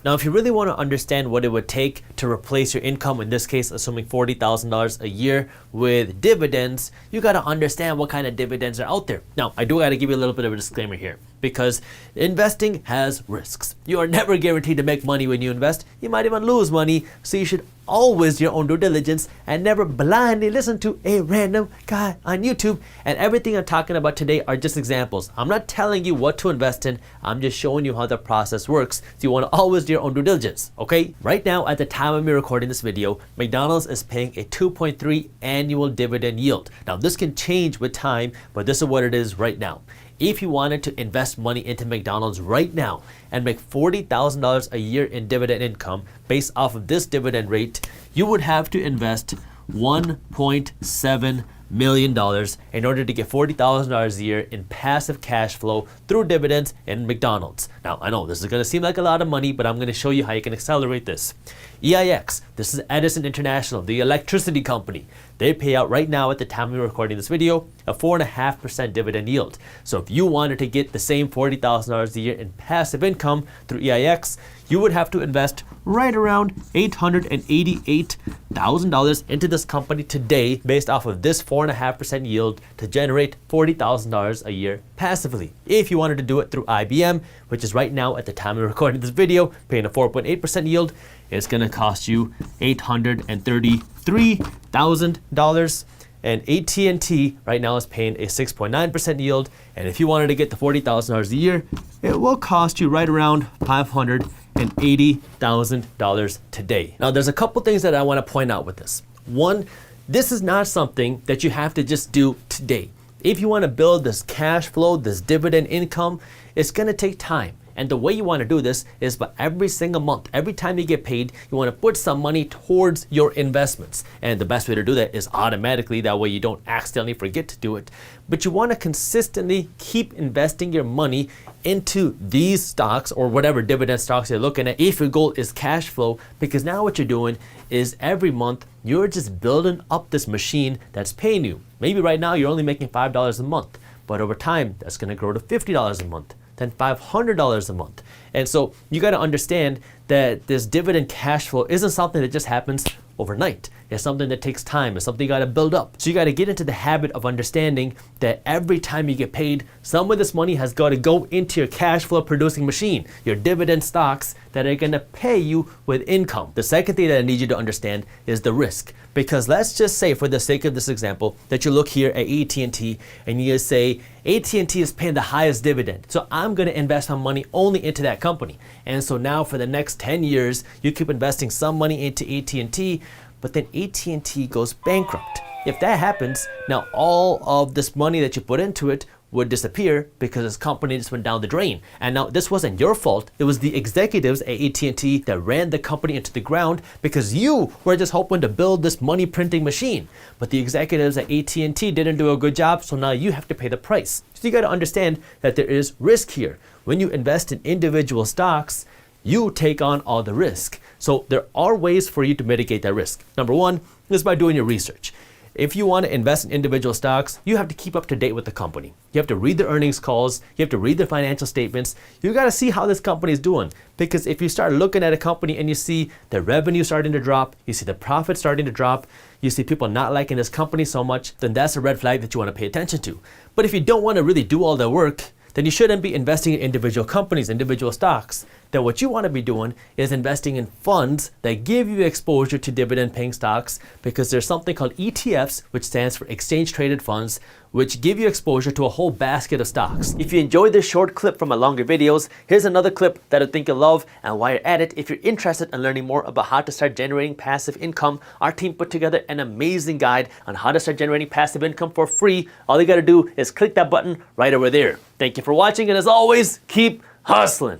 Now, if you really want to understand what it would take to replace your income, in this case, assuming $40,000 a year with dividends, you got to understand what kind of dividends are out there. Now, I do got to give you a little bit of a disclaimer here, because investing has risks. You are never guaranteed to make money when you invest. You might even lose money, so you should always do your own due diligence and never blindly listen to a random guy on YouTube. And everything I'm talking about today are just examples. I'm not telling you what to invest in. I'm just showing you how the process works. So you want to always do your own due diligence, okay? Right now, at the time of me recording this video, McDonald's is paying a 2.3 annual dividend yield. Now, this can change with time, but this is what it is right now. If you wanted to invest money into McDonald's right now and make $40,000 a year in dividend income based off of this dividend rate, you would have to invest $1.7 million in order to get $40,000 a year in passive cash flow through dividends in McDonald's. Now, I know this is going to seem like a lot of money, but I'm going to show you how you can accelerate this. EIX, this is Edison International, the electricity company. They pay out right now, at the time we're recording this video, a 4.5% dividend yield. So if you wanted to get the same $40,000 a year in passive income through EIX, you would have to invest right around $888,000 into this company today based off of this 4.5% yield to generate $40,000 a year passively. If you wanted to do it through IBM, which is right now, at the time we're recording this video, paying a 4.8% yield, it's going to cost you $833,000. And AT&T right now is paying a 6.9% yield. And if you wanted to get the $40,000 a year, it will cost you right around $580,000 today. Now, there's a couple things that I want to point out with this. One, this is not something that you have to just do today. If you want to build this cash flow, this dividend income, it's going to take time. And the way you want to do this is by every single month, every time you get paid, you want to put some money towards your investments. And the best way to do that is automatically. That way you don't accidentally forget to do it. But you want to consistently keep investing your money into these stocks or whatever dividend stocks you're looking at if your goal is cash flow, because now what you're doing is every month you're just building up this machine that's paying you. Maybe right now you're only making $5 a month, but over time that's going to grow to $50 a month, then $500 a month. And so you got to understand that this dividend cash flow isn't something that just happens overnight. It's something that takes time. It's something you got to build up. So you got to get into the habit of understanding that every time you get paid, some of this money has got to go into your cash flow producing machine, your dividend stocks that are going to pay you with income. The second thing that I need you to understand is the risk. Because let's just say, for the sake of this example, that you look here at AT&T and you say, AT&T is paying the highest dividend, so I'm going to invest my money only into that company. And so now for the next 10 years, you keep investing some money into AT&T, but then AT&T goes bankrupt. If that happens, now all of this money that you put into it would disappear because this company just went down the drain. And now this wasn't your fault. It was the executives at AT&T that ran the company into the ground because you were just hoping to build this money printing machine. But the executives at AT&T didn't do a good job, so now you have to pay the price. So you got to understand that there is risk here. When you invest in individual stocks, you take on all the risk. So there are ways for you to mitigate that risk. Number one is by doing your research. If you want to invest in individual stocks, you have to keep up to date with the company. You have to read their earnings calls. You have to read their financial statements. You got to see how this company is doing. Because if you start looking at a company and you see the revenue starting to drop, you see the profit starting to drop, you see people not liking this company so much, then that's a red flag that you want to pay attention to. But if you don't want to really do all the work, then you shouldn't be investing in individual companies, individual stocks. Then what you want to be doing is investing in funds that give you exposure to dividend paying stocks, because there's something called ETFs, which stands for exchange traded funds, which give you exposure to a whole basket of stocks. If you enjoyed this short clip from my longer videos, here's another clip that I think you'll love. And while you're at it, if you're interested in learning more about how to start generating passive income, our team put together an amazing guide on how to start generating passive income for free. All you got to do is click that button right over there. Thank you for watching, and as always, keep hustling.